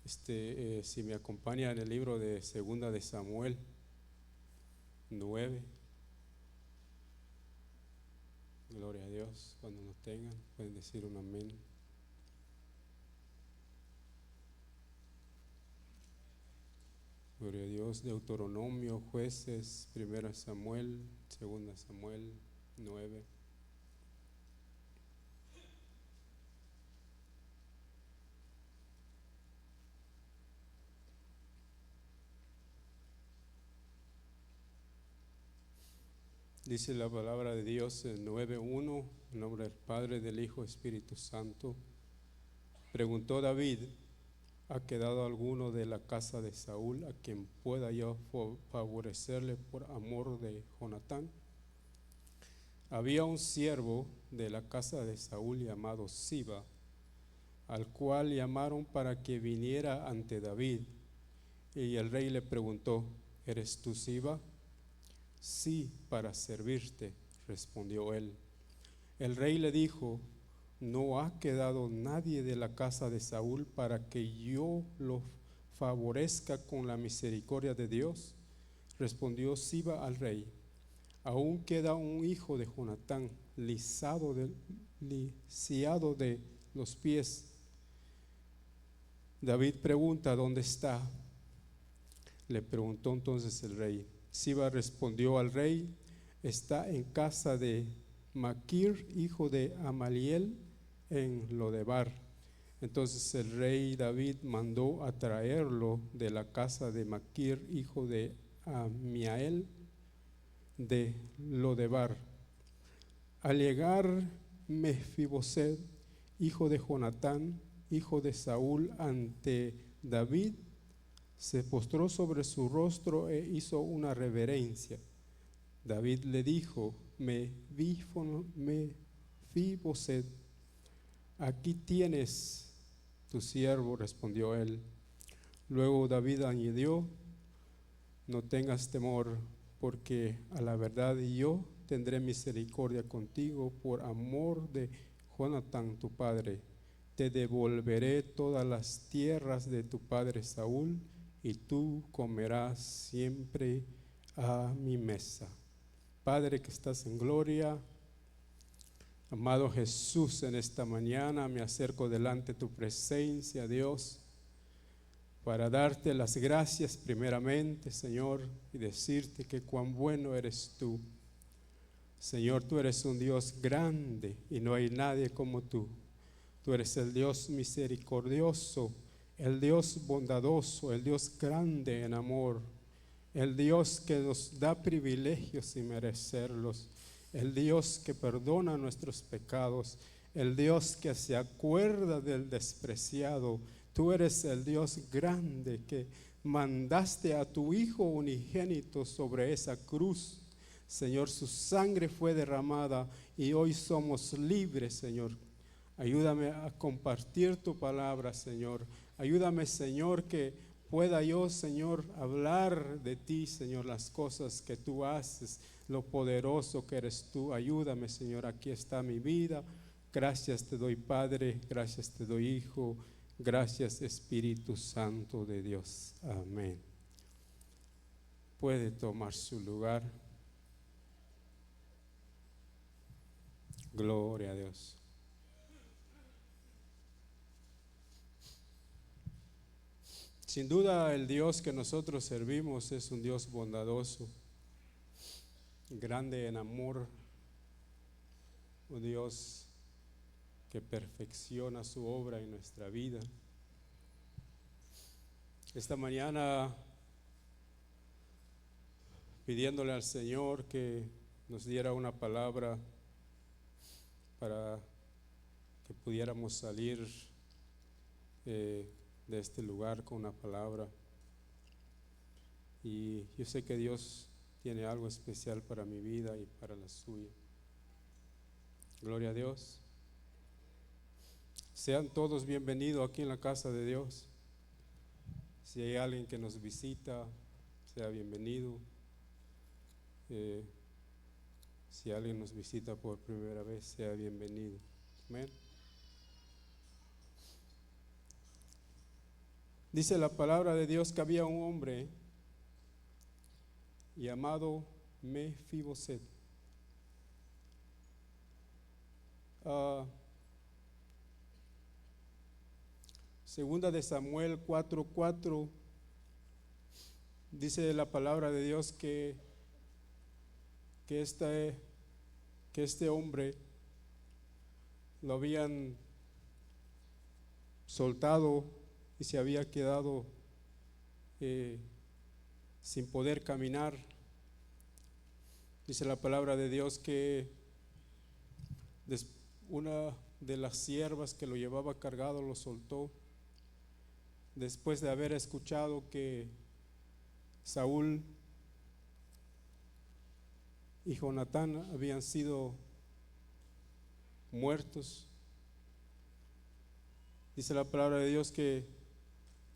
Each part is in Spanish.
Si me acompaña en el libro de Segunda de Samuel 9. Gloria a Dios. Cuando nos tengan, pueden decir un amén. Gloria a Dios. Deuteronomio, Jueces, Primera Samuel, Segunda Samuel 9. Dice la palabra de Dios en 9:1, en nombre del Padre, del Hijo, Espíritu Santo. Preguntó David: ¿ha quedado alguno de la casa de Saúl a quien pueda yo favorecerle por amor de Jonatán? Había un siervo de la casa de Saúl llamado Siba, al cual llamaron para que viniera ante David. Y el rey le preguntó: ¿eres tú Siba? Sí, para servirte, respondió él. El rey le dijo: ¿no ha quedado nadie de la casa de Saúl para que yo lo favorezca con la misericordia de Dios? Respondió Siba al rey: aún queda un hijo de Jonatán, lisiado de los pies. David pregunta: ¿dónde está? Le preguntó entonces el rey. Siba respondió al rey: está en casa de Maquir, hijo de Amaliel, en Lodebar. Entonces el rey David mandó a traerlo de la casa de Maquir, hijo de Amiel, de Lodebar. Al llegar Mefiboset, hijo de Jonatán, hijo de Saúl, ante David, se postró sobre su rostro e hizo una reverencia. David le dijo: Mefiboset, aquí tienes tu siervo, respondió él. Luego David añadió: no tengas temor, porque a la verdad yo tendré misericordia contigo por amor de Jonatán tu padre. Te devolveré todas las tierras de tu padre Saúl, y tú comerás siempre a mi mesa. Padre que estás en gloria, amado Jesús, en esta mañana me acerco delante de tu presencia, Dios, para darte las gracias primeramente, Señor, y decirte que cuán bueno eres tú. Señor, tú eres un Dios grande y no hay nadie como tú. Tú eres el Dios misericordioso, el Dios bondadoso, el Dios grande en amor, el Dios que nos da privilegios sin merecerlos, el Dios que perdona nuestros pecados, el Dios que se acuerda del despreciado. Tú eres el Dios grande que mandaste a tu Hijo unigénito sobre esa cruz. Señor, su sangre fue derramada y hoy somos libres, Señor. Ayúdame a compartir tu palabra, Señor. Ayúdame, Señor, que pueda yo, Señor, hablar de ti, Señor, las cosas que tú haces, lo poderoso que eres tú. Ayúdame, Señor, aquí está mi vida. Gracias te doy, Padre, gracias te doy, Hijo, gracias, Espíritu Santo de Dios. Amén. Puede tomar su lugar. Gloria a Dios. Sin duda el Dios que nosotros servimos es un Dios bondadoso, grande en amor, un Dios que perfecciona su obra en nuestra vida. Esta mañana, pidiéndole al Señor que nos diera una palabra para que pudiéramos salir de este lugar con una palabra. Y yo sé que Dios tiene algo especial para mi vida y para la suya. Gloria a Dios. Sean todos bienvenidos aquí en la casa de Dios. Si hay alguien que nos visita, sea bienvenido. Si alguien nos visita por primera vez, sea bienvenido. Amén. Dice la palabra de Dios que había un hombre llamado Mefiboset. Segunda de Samuel 4:4 dice la palabra de Dios que este hombre lo habían soltado y se había quedado sin poder caminar. Dice la palabra de Dios que una de las siervas que lo llevaba cargado lo soltó después de haber escuchado que Saúl y Jonatán habían sido muertos. Dice la palabra de Dios que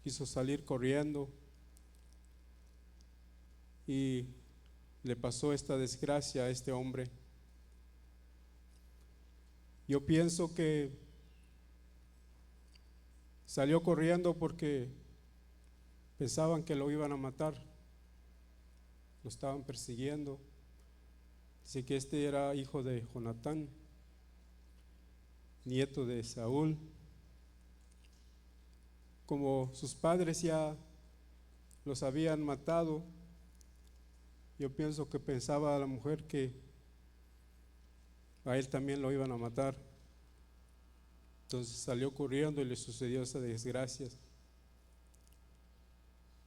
quiso salir corriendo y le pasó esta desgracia a este hombre. Yo pienso que salió corriendo porque pensaban que lo iban a matar, lo estaban persiguiendo. Dice que este era hijo de Jonatán, nieto de Saúl. Como sus padres ya los habían matado, yo pienso que pensaba a la mujer que a él también lo iban a matar. Entonces salió corriendo y le sucedió esa desgracia.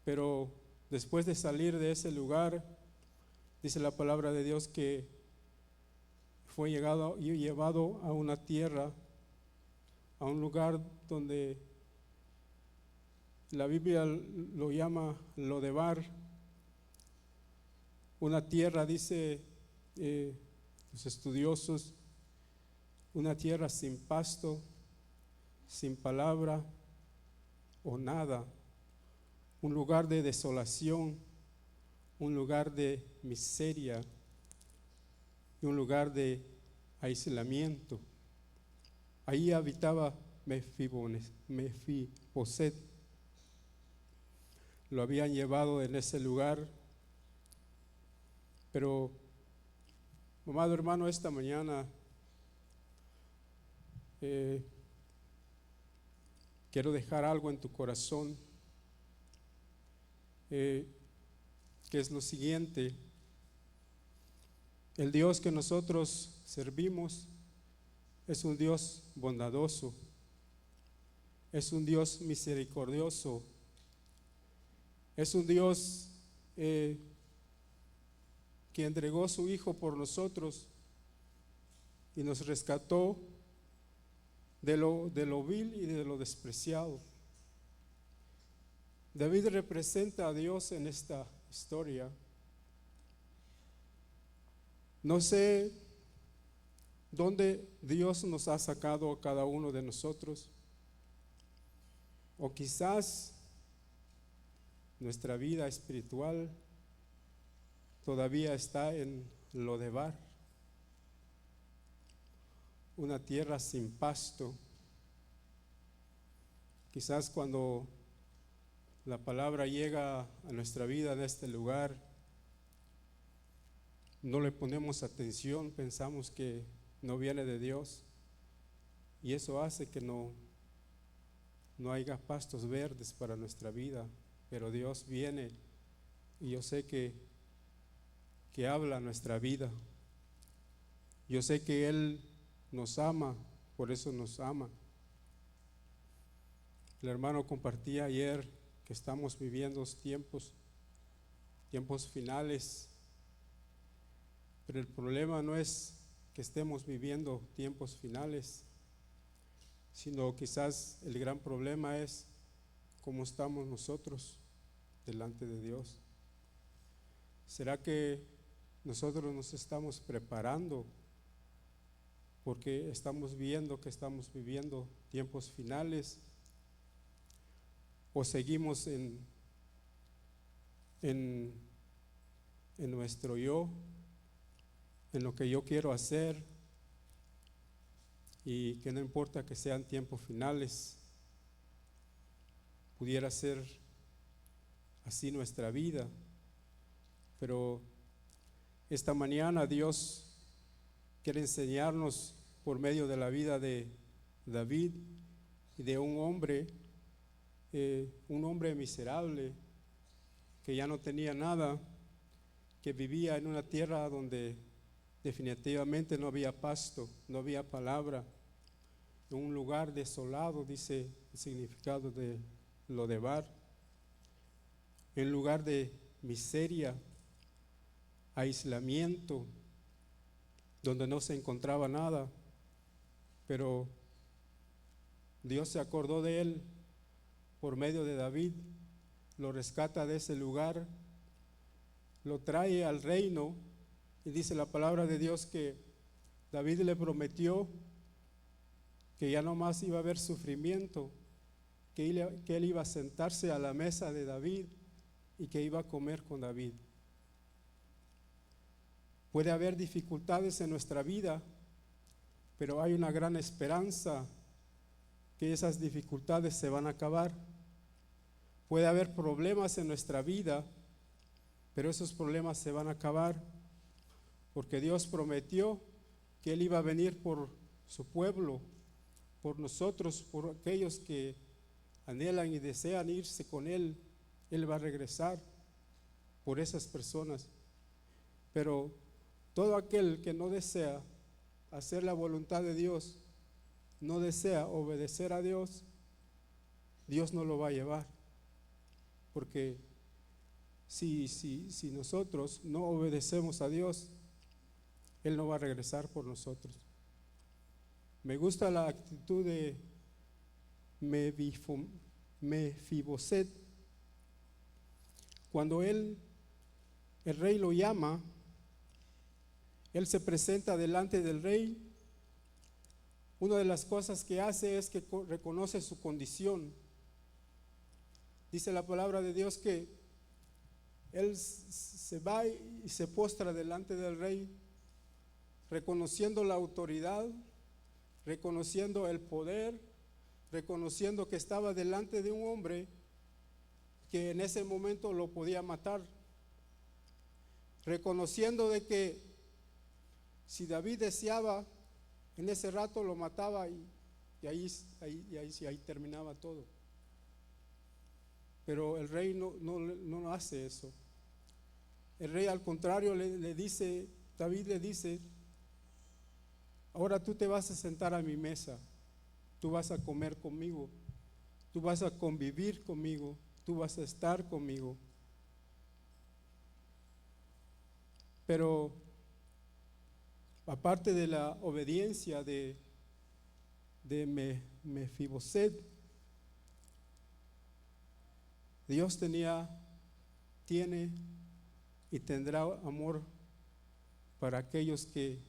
Pero después de salir de ese lugar, dice la palabra de Dios que fue llevado a una tierra, a un lugar donde la Biblia lo llama Lodebar, una tierra, dice los estudiosos, una tierra sin pasto, sin palabra o nada, un lugar de desolación, un lugar de miseria y un lugar de aislamiento. Ahí habitaba Mefiboset. Lo habían llevado en ese lugar, pero, amado hermano, esta mañana quiero dejar algo en tu corazón, que es lo siguiente: el Dios que nosotros servimos es un Dios bondadoso, es un Dios misericordioso, es un Dios que entregó su Hijo por nosotros y nos rescató de lo vil y de lo despreciado. David representa a Dios en esta historia. No sé dónde Dios nos ha sacado a cada uno de nosotros, o quizás nuestra vida espiritual todavía está en Lodebar, una tierra sin pasto. Quizás cuando la palabra llega a nuestra vida en este lugar, no le ponemos atención, pensamos que no viene de Dios, y eso hace que no haya pastos verdes para nuestra vida. Pero Dios viene y yo sé que habla nuestra vida. Yo sé que Él nos ama, por eso nos ama. El hermano compartía ayer que estamos viviendo tiempos finales, pero el problema no es que estemos viviendo tiempos finales, sino quizás el gran problema es cómo estamos nosotros delante de Dios. ¿Será que nosotros nos estamos preparando porque estamos viendo que estamos viviendo tiempos finales, o seguimos en nuestro yo, en lo que yo quiero hacer, y que no importa que sean tiempos finales, pudiera ser así nuestra vida. Pero esta mañana Dios quiere enseñarnos por medio de la vida de David y de un hombre miserable que ya no tenía nada, que vivía en una tierra donde definitivamente no había pasto, no había palabra, en un lugar desolado, dice el significado de Lodebar, en lugar de miseria, aislamiento, donde no se encontraba nada, pero Dios se acordó de él por medio de David, lo rescata de ese lugar, lo trae al reino, y dice la palabra de Dios que David le prometió que ya no más iba a haber sufrimiento, que él iba a sentarse a la mesa de David y que iba a comer con David. Puede haber dificultades en nuestra vida, pero hay una gran esperanza que esas dificultades se van a acabar. Puede haber problemas en nuestra vida, pero esos problemas se van a acabar, porque Dios prometió que Él iba a venir por su pueblo, por nosotros, por aquellos que anhelan y desean irse con Él. Él va a regresar por esas personas. Pero todo aquel que no desea hacer la voluntad de Dios, no desea obedecer a Dios, Dios no lo va a llevar. Porque si nosotros no obedecemos a Dios, Él no va a regresar por nosotros. Me gusta la actitud de Mefiboset. Cuando el rey lo llama, él se presenta delante del rey. Una de las cosas que hace es que reconoce su condición. Dice la palabra de Dios que él se va y se postra delante del rey, reconociendo la autoridad, reconociendo el poder, reconociendo que estaba delante de un hombre que en ese momento lo podía matar, reconociendo de que si David deseaba, en ese rato lo mataba y ahí terminaba todo. Pero el rey no hace eso. El rey al contrario le dice, David le dice: ahora tú te vas a sentar a mi mesa, tú vas a comer conmigo, tú vas a convivir conmigo, tú vas a estar conmigo. Pero aparte de la obediencia de Mefiboset, Dios tiene y tendrá amor para aquellos que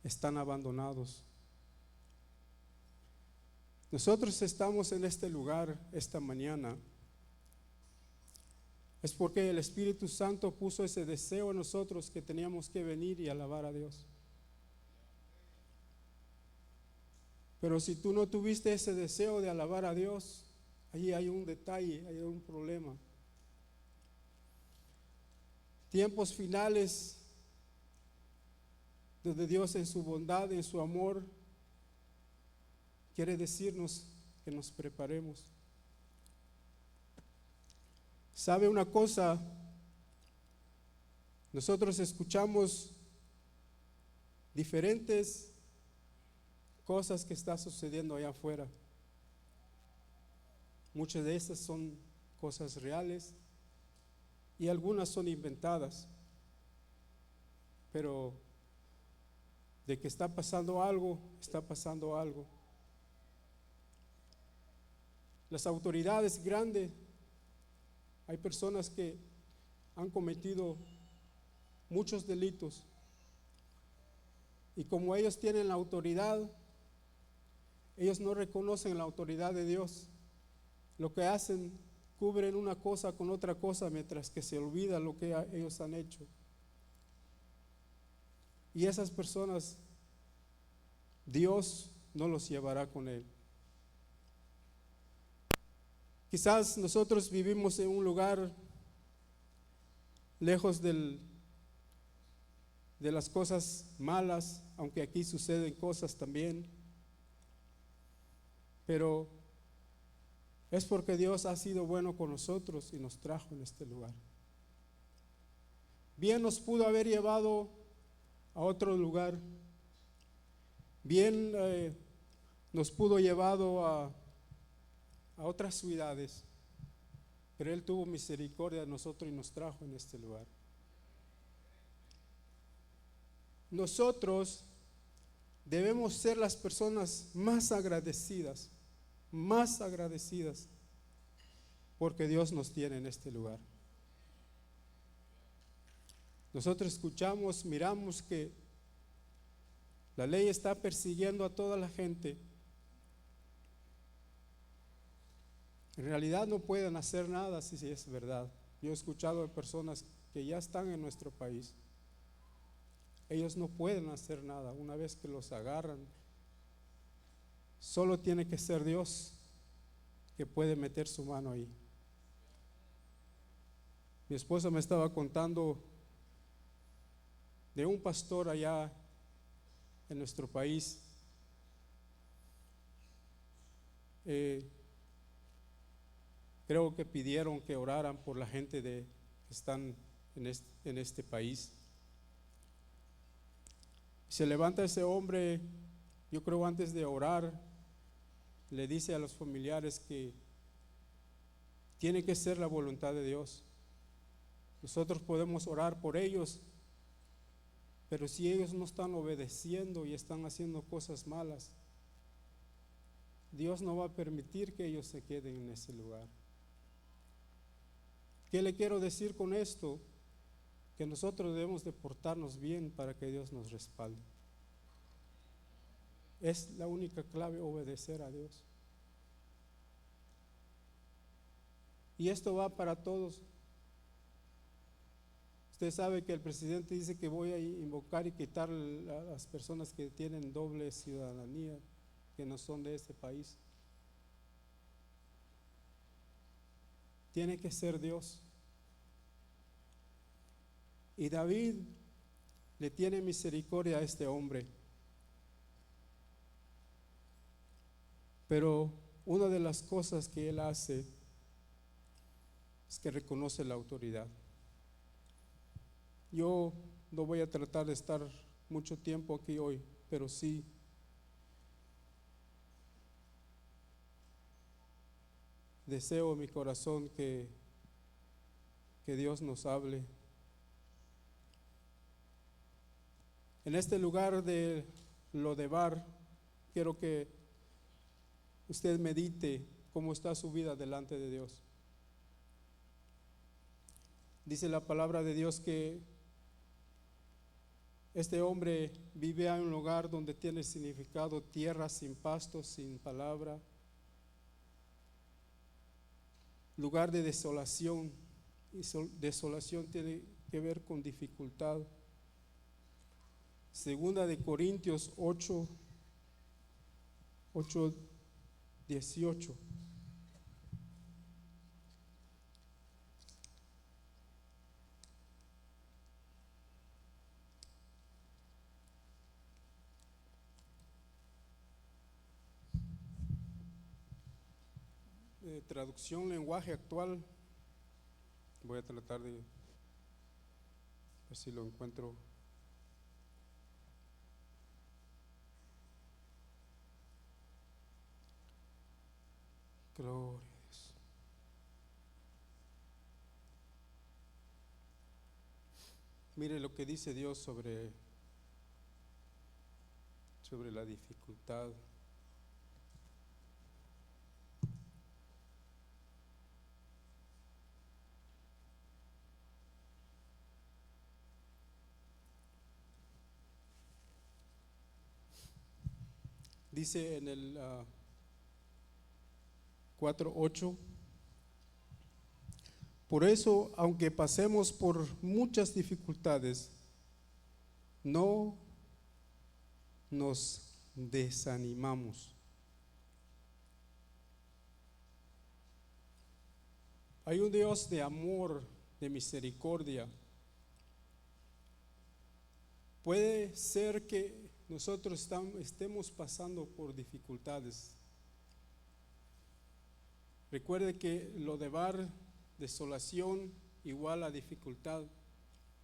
están abandonados. Nosotros estamos en este lugar esta mañana, es porque el Espíritu Santo puso ese deseo en nosotros que teníamos que venir y alabar a Dios. Pero si tú no tuviste ese deseo de alabar a Dios, allí hay un detalle, hay un problema. Tiempos finales donde Dios en su bondad, en su amor, quiere decirnos que nos preparemos. ¿Sabe una cosa? Nosotros escuchamos diferentes cosas que están sucediendo allá afuera. Muchas de estas son cosas reales y algunas son inventadas. Pero de que está pasando algo, está pasando algo. Las autoridades grandes, hay personas que han cometido muchos delitos y como ellos tienen la autoridad, ellos no reconocen la autoridad de Dios. Lo que hacen, cubren una cosa con otra cosa mientras que se olvida lo que ellos han hecho. Y esas personas, Dios no los llevará con él. Quizás nosotros vivimos en un lugar lejos de las cosas malas, aunque aquí suceden cosas también, pero es porque Dios ha sido bueno con nosotros y nos trajo en este lugar. Bien nos pudo haber llevado a otro lugar, bien nos pudo llevado a otras ciudades, pero Él tuvo misericordia de nosotros y nos trajo en este lugar. Nosotros debemos ser las personas más agradecidas, porque Dios nos tiene en este lugar. Nosotros escuchamos, miramos que la ley está persiguiendo a toda la gente. En realidad no pueden hacer nada si es verdad. Yo he escuchado de personas que ya están en nuestro país. Ellos no pueden hacer nada una vez que los agarran. Solo tiene que ser Dios que puede meter su mano ahí. Mi esposa me estaba contando de un pastor allá en nuestro país. Creo que pidieron que oraran por la gente que están en este país. Se levanta ese hombre, yo creo antes de orar, le dice a los familiares que tiene que ser la voluntad de Dios. Nosotros podemos orar por ellos, pero si ellos no están obedeciendo y están haciendo cosas malas, Dios no va a permitir que ellos se queden en ese lugar. ¿Qué le quiero decir con esto? Que nosotros debemos de portarnos bien para que Dios nos respalde. Es la única clave, obedecer a Dios. Y esto va para todos. Usted sabe que el presidente dice que voy a invocar y quitar a las personas que tienen doble ciudadanía, que no son de este país. Tiene que ser Dios. Y David le tiene misericordia a este hombre. Pero una de las cosas que él hace es que reconoce la autoridad. Yo no voy a tratar de estar mucho tiempo aquí hoy, pero sí deseo en mi corazón que Dios nos hable. En este lugar de Lodebar, quiero que usted medite cómo está su vida delante de Dios. Dice la palabra de Dios que este hombre vive en un lugar donde tiene significado tierra sin pasto, sin palabra, lugar de desolación, y desolación tiene que ver con dificultad. Segunda de Corintios 8:18. Traducción lenguaje actual. Voy a tratar de ver si lo encuentro. Gloria a Dios. Mire lo que dice Dios sobre la dificultad. Dice en el 4:8: por eso, aunque pasemos por muchas dificultades, no nos desanimamos. Hay un Dios de amor, de misericordia. Puede ser que nosotros estemos pasando por dificultades. Recuerde que lo de Bar, desolación, igual a dificultad.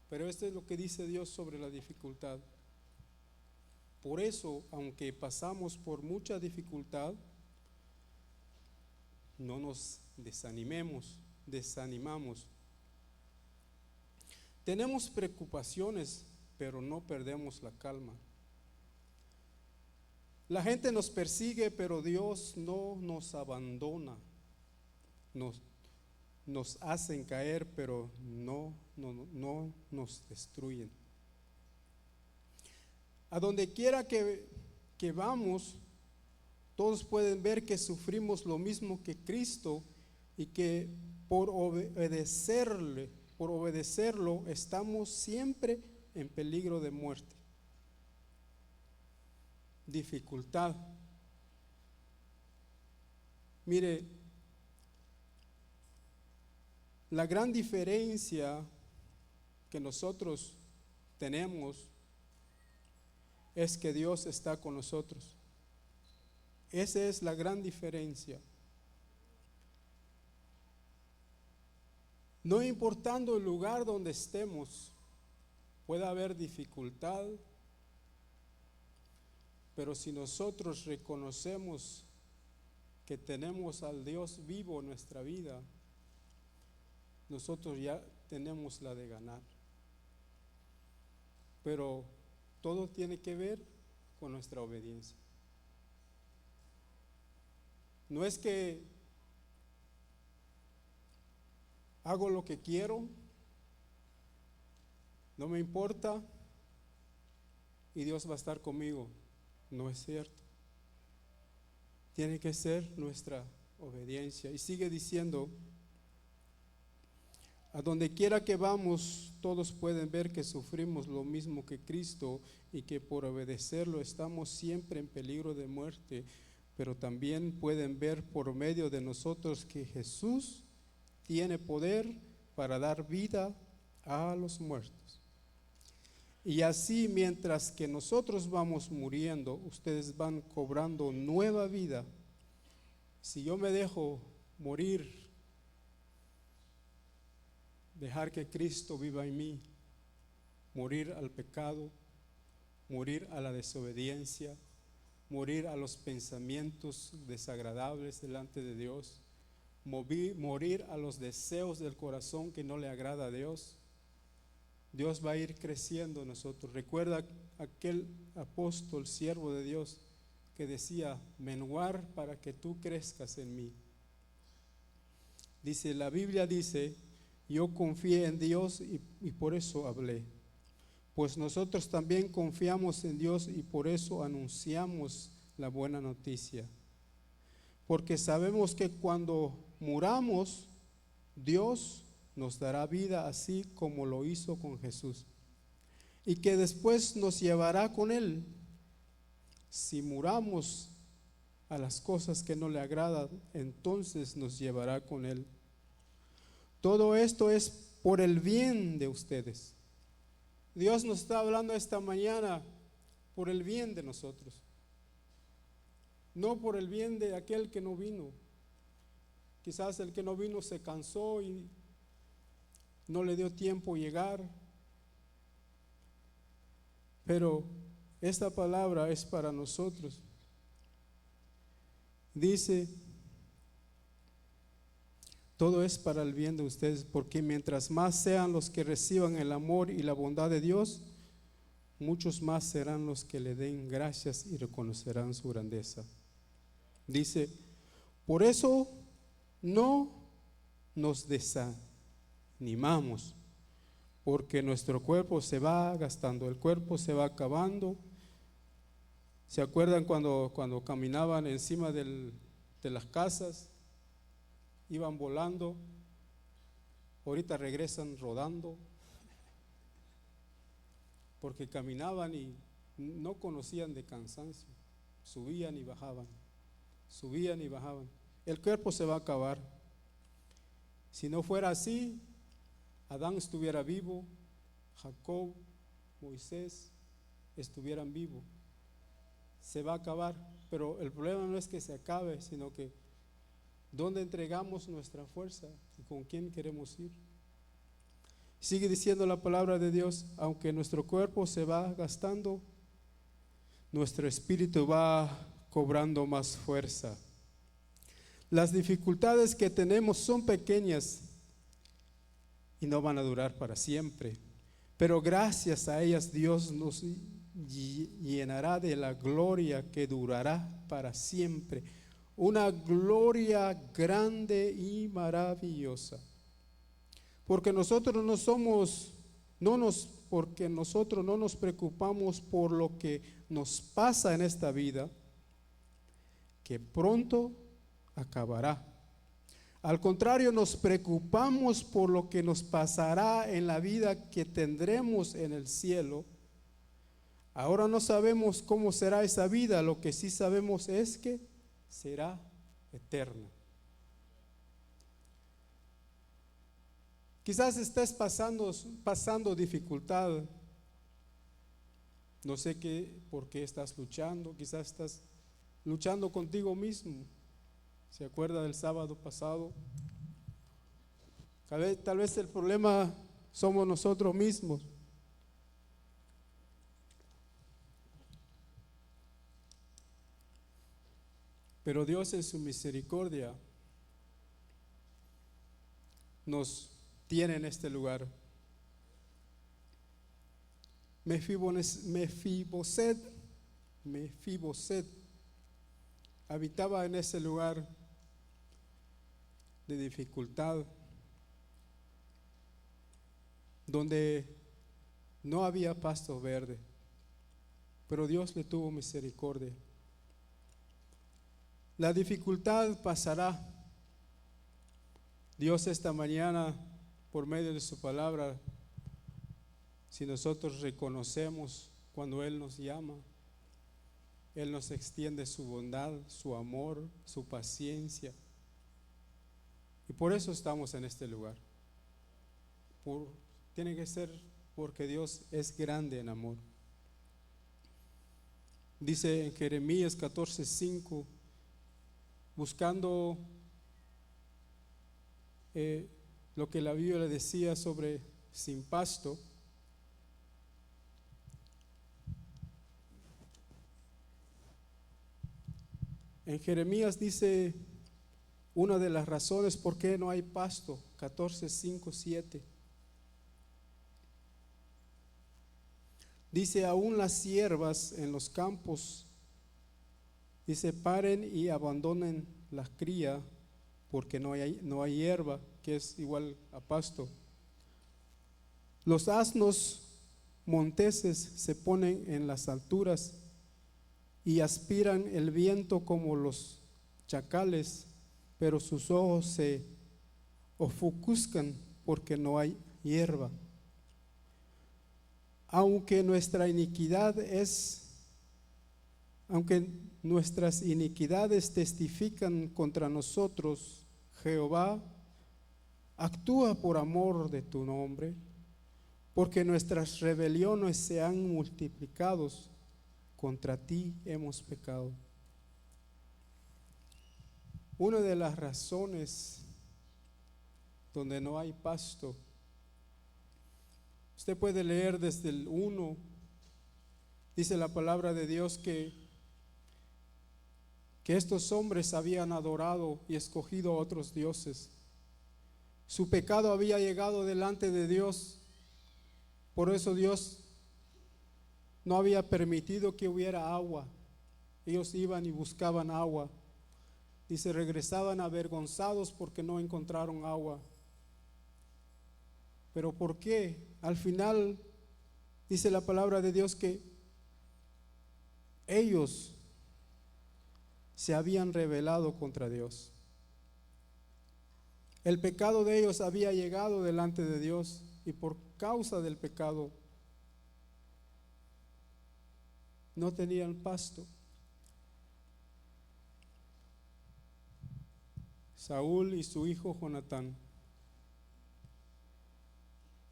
Pero esto es lo que dice Dios sobre la dificultad. Por eso, aunque pasamos por mucha dificultad, no nos desanimamos. Tenemos preocupaciones, pero no perdemos la calma. La gente nos persigue, pero Dios no nos abandona. Nos hacen caer, pero no nos destruyen. A donde quiera que vamos, todos pueden ver que sufrimos lo mismo que Cristo y que por obedecerlo estamos siempre en peligro de muerte. Dificultad. Mire, la gran diferencia que nosotros tenemos es que Dios está con nosotros. Esa es la gran diferencia. No importando el lugar donde estemos, puede haber dificultad, pero si nosotros reconocemos que tenemos al Dios vivo en nuestra vida, nosotros ya tenemos la de ganar. Pero todo tiene que ver con nuestra obediencia. No es que hago lo que quiero, no me importa y Dios va a estar conmigo. No es cierto. Tiene que ser nuestra obediencia. Y sigue diciendo, a donde quiera que vamos, todos pueden ver que sufrimos lo mismo que Cristo y que por obedecerlo estamos siempre en peligro de muerte, pero también pueden ver por medio de nosotros que Jesús tiene poder para dar vida a los muertos. Y así, mientras que nosotros vamos muriendo, ustedes van cobrando nueva vida. Si yo me dejo morir, dejar que Cristo viva en mí, morir al pecado, morir a la desobediencia, morir a los pensamientos desagradables delante de Dios, morir a los deseos del corazón que no le agrada a Dios, Dios va a ir creciendo en nosotros. Recuerda aquel apóstol, siervo de Dios, que decía, menguar para que tú crezcas en mí. Dice, la Biblia dice, yo confié en Dios y por eso hablé. Pues nosotros también confiamos en Dios y por eso anunciamos la buena noticia. Porque sabemos que cuando muramos, Dios nos dará vida así como lo hizo con Jesús. Y que después nos llevará con Él. Si muramos a las cosas que no le agradan, entonces nos llevará con Él. Todo esto es por el bien de ustedes. Dios nos está hablando esta mañana por el bien de nosotros, no por el bien de aquel que no vino. Quizás el que no vino se cansó y no le dio tiempo llegar, pero esta palabra es para nosotros. Dice, todo es para el bien de ustedes, porque mientras más sean los que reciban el amor y la bondad de Dios, muchos más serán los que le den gracias y reconocerán su grandeza. Dice, por eso no nos desanimamos, porque nuestro cuerpo se va gastando, el cuerpo se va acabando. ¿Se acuerdan cuando caminaban encima de las casas? Iban volando, ahorita regresan rodando, porque caminaban y no conocían de cansancio, subían y bajaban, subían y bajaban. El cuerpo se va a acabar. Si no fuera así, Adán estuviera vivo, Jacob, Moisés estuvieran vivos. Se va a acabar, pero el problema no es que se acabe, sino que ¿dónde entregamos nuestra fuerza y con quién queremos ir? Sigue diciendo la palabra de Dios, aunque nuestro cuerpo se va gastando, nuestro espíritu va cobrando más fuerza. Las dificultades que tenemos son pequeñas y no van a durar para siempre, pero gracias a ellas Dios nos llenará de la gloria que durará para siempre, una gloria grande y maravillosa. Porque nosotros porque nosotros no nos preocupamos por lo que nos pasa en esta vida, que pronto acabará. Al contrario, nos preocupamos por lo que nos pasará en la vida que tendremos en el cielo. Ahora no sabemos cómo será esa vida, lo que sí sabemos es que será eterna. Quizás estés pasando dificultad. No sé por qué estás luchando. Quizás estás luchando contigo mismo. ¿Se acuerda del sábado pasado? Tal vez el problema somos nosotros mismos. Pero Dios en su misericordia nos tiene en este lugar. Mefiboset habitaba en ese lugar de dificultad, donde no había pasto verde, pero Dios le tuvo misericordia. La dificultad pasará. Dios esta mañana, por medio de su palabra, si nosotros reconocemos cuando Él nos llama, Él nos extiende su bondad, su amor, su paciencia. Y por eso estamos en este lugar. Tiene que ser porque Dios es grande en amor. Dice en Jeremías 14:5, buscando lo que la Biblia decía sobre sin pasto. En Jeremías dice una de las razones por qué no hay pasto, 14:5-7. Dice, aún las siervas en los campos, dice, paren y abandonen la cría, porque no hay hierba, que es igual a pasto. Los asnos monteses se ponen en las alturas y aspiran el viento como los chacales, pero sus ojos se ofuscan porque no hay hierba. Aunque nuestras iniquidades testifican contra nosotros, Jehová actúa por amor de tu nombre, porque nuestras rebeliones se han multiplicado, contra ti hemos pecado. Una de las razones donde no hay pasto, usted puede leer desde el 1, dice la palabra de Dios que estos hombres habían adorado y escogido a otros dioses. Su pecado había llegado delante de Dios, por eso Dios no había permitido que hubiera agua. Ellos iban y buscaban agua y se regresaban avergonzados porque no encontraron agua. Pero ¿por qué? Al final dice la palabra de Dios que ellos se habían rebelado contra Dios. El pecado de ellos había llegado delante de Dios y por causa del pecado no tenían pasto. Saúl y su hijo Jonatán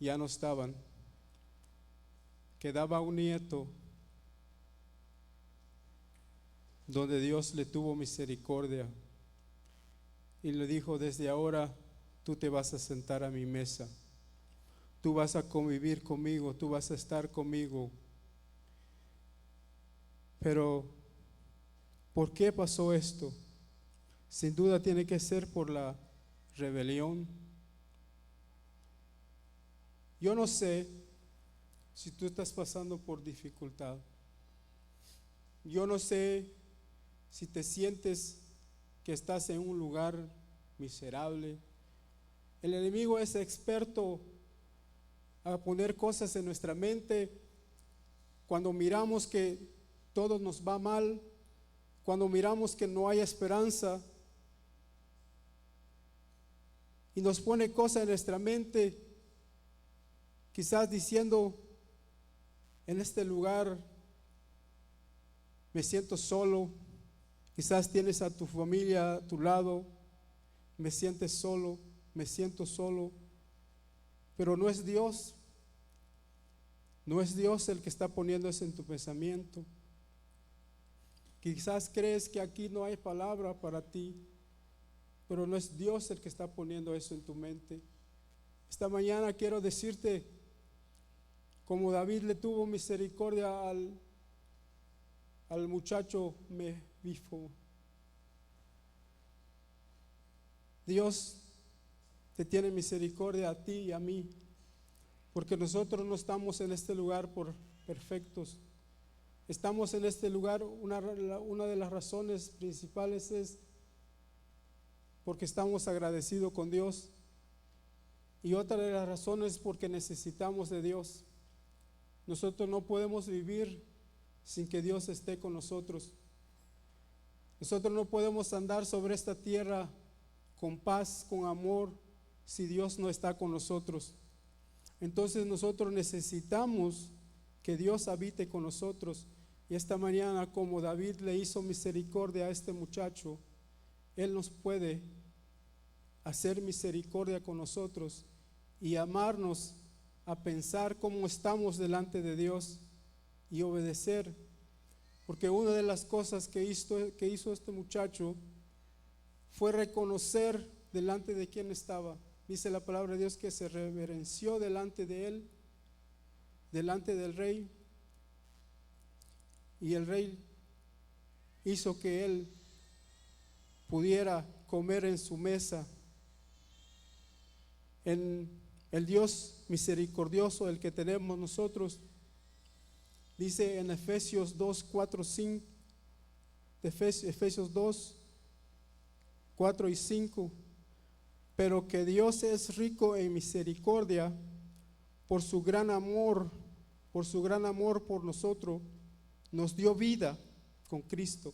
ya no estaban. Quedaba un nieto donde Dios le tuvo misericordia y le dijo: desde ahora tú te vas a sentar a mi mesa, tú vas a convivir conmigo, tú vas a estar conmigo. Pero ¿por qué pasó esto? Sin duda tiene que ser por la rebelión. Yo no sé si tú estás pasando por dificultad. Yo no sé si te sientes que estás en un lugar miserable. El enemigo es experto a poner cosas en nuestra mente cuando miramos que todo nos va mal, cuando miramos que no hay esperanza, y nos pone cosas en nuestra mente, quizás diciendo: en este lugar me siento solo. Quizás tienes a tu familia a tu lado, me sientes solo, me siento solo, pero no es Dios, no es Dios el que está poniendo eso en tu pensamiento. Quizás crees que aquí no hay palabra para ti, pero no es Dios el que está poniendo eso en tu mente. Esta mañana quiero decirte, como David le tuvo misericordia al muchacho Mefiboseth, Dios te tiene misericordia a ti y a mí, porque nosotros no estamos en este lugar por perfectos. Estamos en este lugar, una de las razones principales es porque estamos agradecidos con Dios, y otra de las razones es porque necesitamos de Dios. Nosotros no podemos vivir sin que Dios esté con nosotros. Nosotros no podemos andar sobre esta tierra con paz, con amor, si Dios no está con nosotros. Entonces nosotros necesitamos que Dios habite con nosotros. Y esta mañana, como David le hizo misericordia a este muchacho, Él nos puede hacer misericordia con nosotros y amarnos a pensar cómo estamos delante de Dios y obedecer. Porque una de las cosas que hizo este muchacho fue reconocer delante de quién estaba. Dice la palabra de Dios que se reverenció delante de él, delante del rey, y el rey hizo que él pudiera comer en su mesa. En el Dios misericordioso, el que tenemos nosotros, dice en Efesios 2, 4, 5, Efesios 2, 4 y 5, pero que Dios es rico en misericordia por su gran amor por nosotros, nos dio vida con Cristo.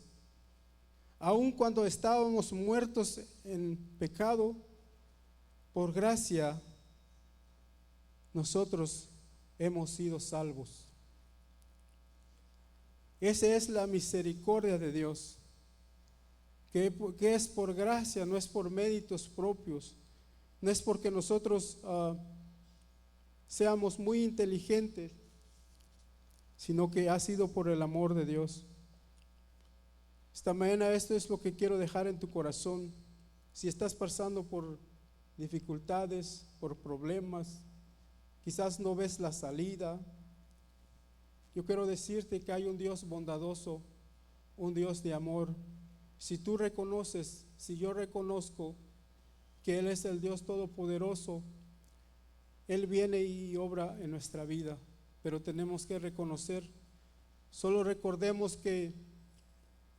Aun cuando estábamos muertos en pecado, por gracia nosotros hemos sido salvos. Esa es la misericordia de Dios, que es por gracia, no es por méritos propios, no es porque nosotros seamos muy inteligentes, sino que ha sido por el amor de Dios. Esta mañana esto es lo que quiero dejar en tu corazón. Si estás pasando por dificultades, por problemas, quizás no ves la salida, yo quiero decirte que hay un Dios bondadoso, un Dios de amor. Si tú reconoces, si yo reconozco que Él es el Dios todopoderoso, Él viene y obra en nuestra vida, pero tenemos que reconocer. Solo recordemos que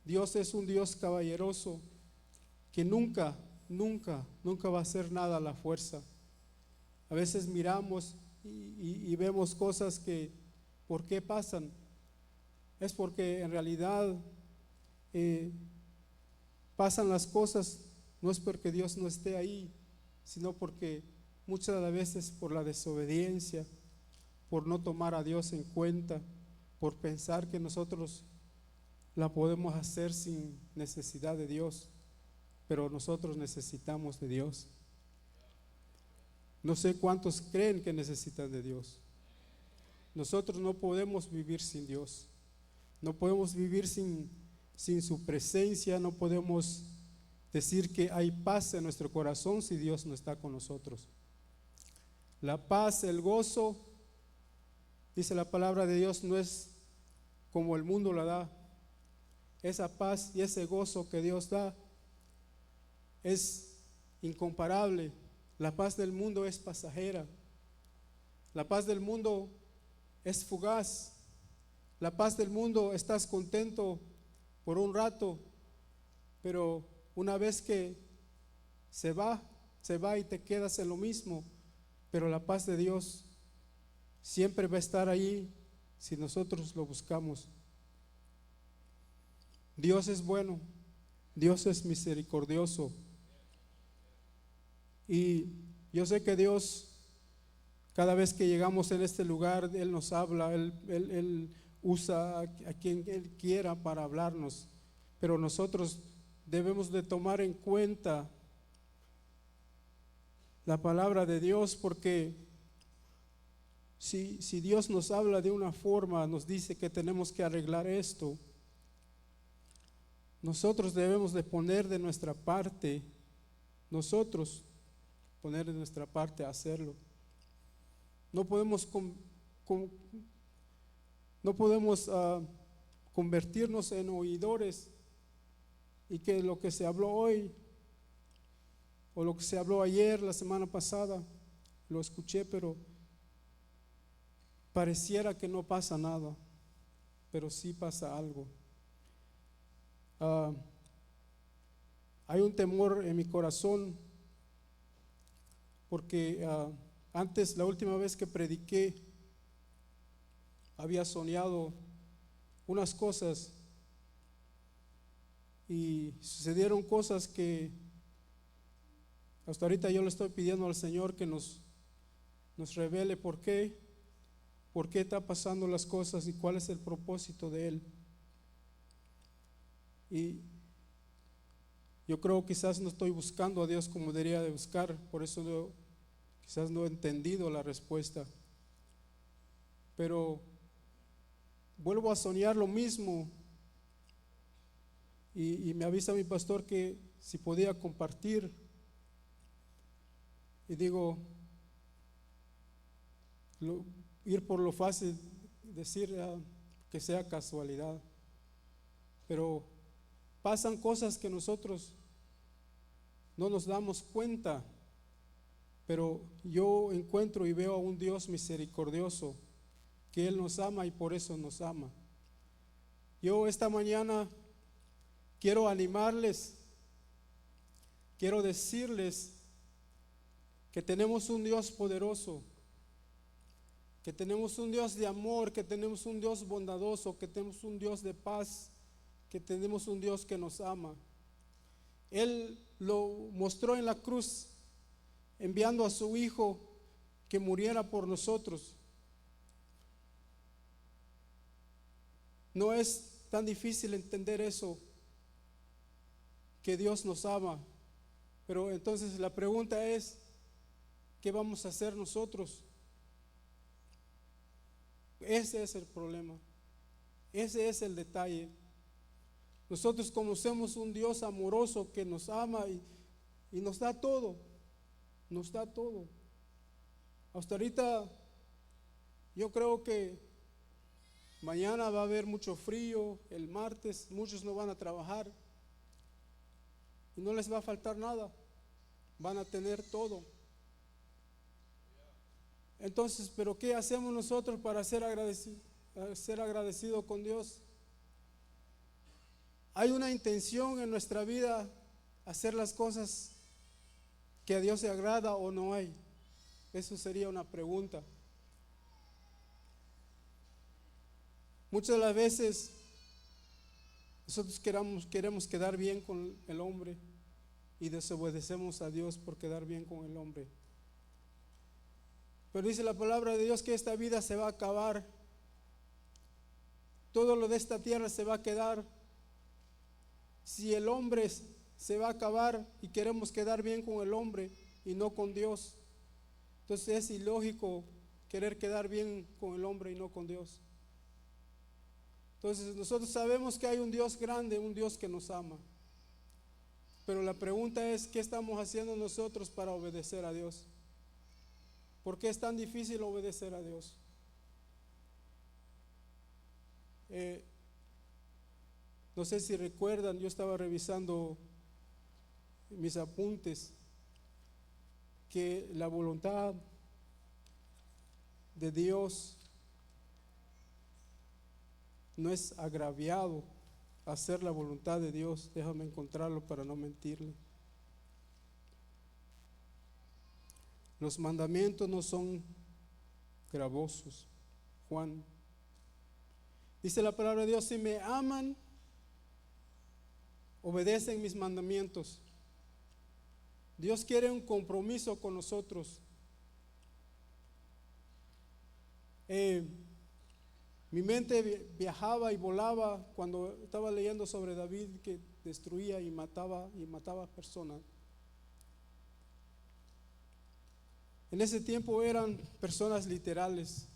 Dios es un Dios caballeroso, que nunca va a hacer nada a la fuerza. A veces miramos y vemos cosas que, ¿por qué pasan? Es porque en realidad pasan las cosas, no es porque Dios no esté ahí, sino porque muchas de las veces por la desobediencia, por no tomar a Dios en cuenta, por pensar que nosotros la podemos hacer sin necesidad de Dios, pero nosotros necesitamos de Dios. No sé cuántos creen que necesitan de Dios. Nosotros no podemos vivir sin Dios. No podemos vivir sin su presencia. No podemos decir que hay paz en nuestro corazón si Dios no está con nosotros. La paz, el gozo, dice la palabra de Dios, no es como el mundo la da. Esa paz y ese gozo que Dios da es incomparable. La paz del mundo es pasajera. La paz del mundo es fugaz. La paz del mundo, estás contento por un rato, pero una vez que se va y te quedas en lo mismo. Pero la paz de Dios siempre va a estar ahí si nosotros lo buscamos. Dios es bueno, Dios es misericordioso. Y yo sé que Dios, cada vez que llegamos en este lugar, Él nos habla, Él usa a quien Él quiera para hablarnos. Pero nosotros debemos de tomar en cuenta la palabra de Dios, porque si Dios nos habla de una forma, nos dice que tenemos que arreglar esto, nosotros debemos de poner de nuestra parte, nosotros poner de nuestra parte a hacerlo. No podemos convertirnos en oidores y que lo que se habló hoy o lo que se habló ayer, la semana pasada, lo escuché, pero pareciera que no pasa nada, pero sí pasa algo. Hay un temor en mi corazón porque antes, la última vez que prediqué, había soñado unas cosas y sucedieron cosas que hasta ahorita yo le estoy pidiendo al Señor que nos revele por qué está pasando las cosas y cuál es el propósito de Él. Y yo creo que quizás no estoy buscando a Dios como debería de buscar, por eso quizás no he entendido la respuesta. Pero vuelvo a soñar lo mismo y me avisa mi pastor que si podía compartir. Y digo, ir por lo fácil, decir que sea casualidad. Pero pasan cosas que nosotros no nos damos cuenta, pero yo encuentro y veo a un Dios misericordioso, que Él nos ama y por eso nos ama. Yo esta mañana quiero animarles, quiero decirles que tenemos un Dios poderoso, que tenemos un Dios de amor, que tenemos un Dios bondadoso, que tenemos un Dios de paz, que tenemos un Dios que nos ama. Él lo mostró en la cruz, enviando a su Hijo que muriera por nosotros. No es tan difícil entender eso, que Dios nos ama. Pero entonces la pregunta es, ¿qué vamos a hacer nosotros? Ese es el problema. Ese es el detalle. Nosotros conocemos un Dios amoroso que nos ama y nos da todo. Nos da todo. Hasta ahorita yo creo que mañana va a haber mucho frío, el martes muchos no van a trabajar y no les va a faltar nada. Van a tener todo. Entonces, ¿pero qué hacemos nosotros para ser agradecidos con Dios? ¿Hay una intención en nuestra vida hacer las cosas que a Dios le agrada o no hay? Eso sería una pregunta. Muchas de las veces nosotros queremos quedar bien con el hombre y desobedecemos a Dios por quedar bien con el hombre. Pero dice la palabra de Dios que esta vida se va a acabar. Todo lo de esta tierra se va a quedar. Si el hombre se va a acabar y queremos quedar bien con el hombre y no con Dios, Entonces es ilógico querer quedar bien con el hombre y no con Dios. Entonces nosotros sabemos que hay un Dios grande, un Dios que nos ama. Pero la pregunta es, ¿qué estamos haciendo nosotros para obedecer a Dios? ¿Por qué es tan difícil obedecer a Dios? No sé si recuerdan, yo estaba revisando mis apuntes, que la voluntad de Dios no es agraviado hacer la voluntad de Dios. Déjame encontrarlo para no mentirle. Los mandamientos no son gravosos. Juan dice la palabra de Dios: si me aman, obedecen mis mandamientos. Dios quiere un compromiso con nosotros. Mi mente viajaba y volaba cuando estaba leyendo sobre David, que destruía y mataba personas. En ese tiempo eran personas literales.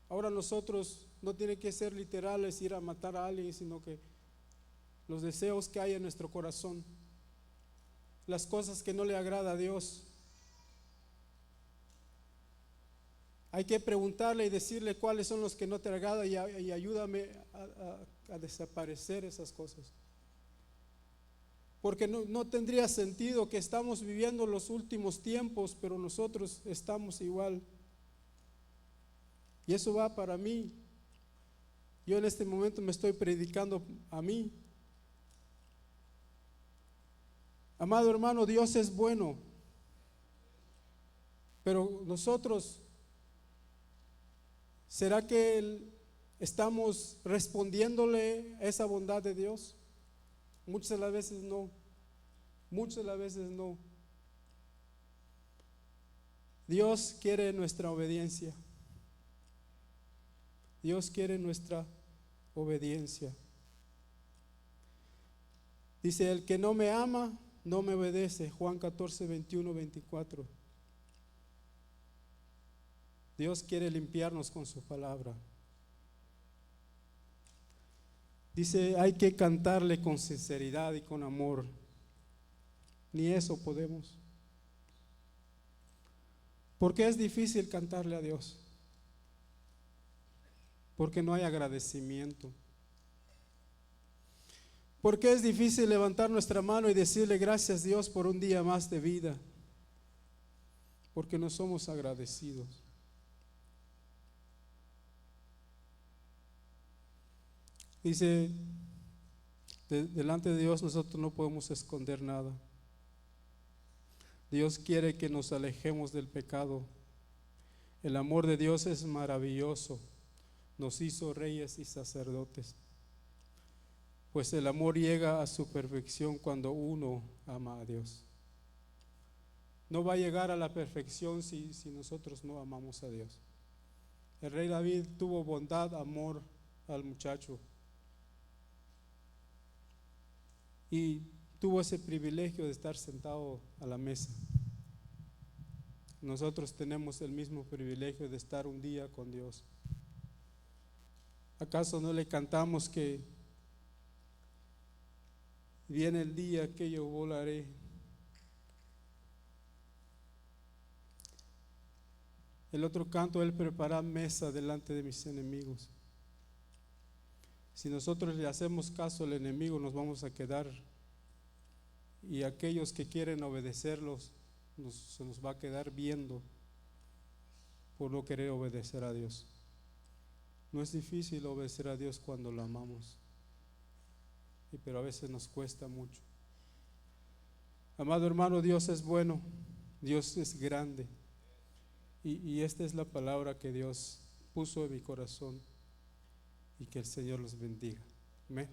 Ahora nosotros no tiene que ser literales ir a matar a alguien, sino que los deseos que hay en nuestro corazón, las cosas que no le agrada a Dios, hay que preguntarle y decirle cuáles son los que no te agradan y ayúdame a desaparecer esas cosas. Porque no tendría sentido que estamos viviendo los últimos tiempos, pero nosotros estamos igual. Y eso va para mí. Yo en este momento me estoy predicando a mí. Amado hermano, Dios es bueno, pero nosotros, ¿será que estamos respondiéndole a esa bondad de Dios? Muchas de las veces no. Muchas de las veces no. Dios quiere nuestra obediencia. Dios quiere nuestra obediencia. Dice: el que no me ama, no me obedece. Juan 14, 21, 24. Dios quiere limpiarnos con su palabra. Dice: hay que cantarle con sinceridad y con amor. Ni eso podemos. ¿Por qué es difícil cantarle a Dios? Porque no hay agradecimiento. ¿Por qué es difícil levantar nuestra mano y decirle gracias Dios por un día más de vida? Porque no somos agradecidos. Dice, delante de Dios nosotros no podemos esconder nada. Dios quiere que nos alejemos del pecado. El amor de Dios es maravilloso. Nos hizo reyes y sacerdotes. Pues el amor llega a su perfección cuando uno ama a Dios. No va a llegar a la perfección si nosotros no amamos a Dios. El rey David tuvo bondad, amor al muchacho. Y tuvo ese privilegio de estar sentado a la mesa. Nosotros tenemos el mismo privilegio de estar un día con Dios. ¿Acaso no le cantamos que viene el día que yo volaré? El otro canto: Él prepara mesa delante de mis enemigos. Si nosotros le hacemos caso al enemigo, nos vamos a quedar, y aquellos que quieren obedecerlos se nos va a quedar viendo por no querer obedecer a Dios. No es difícil obedecer a Dios cuando lo amamos, pero a veces nos cuesta mucho. Amado hermano, Dios es bueno, Dios es grande, y esta es la palabra que Dios puso en mi corazón, y que el Señor los bendiga. Amén.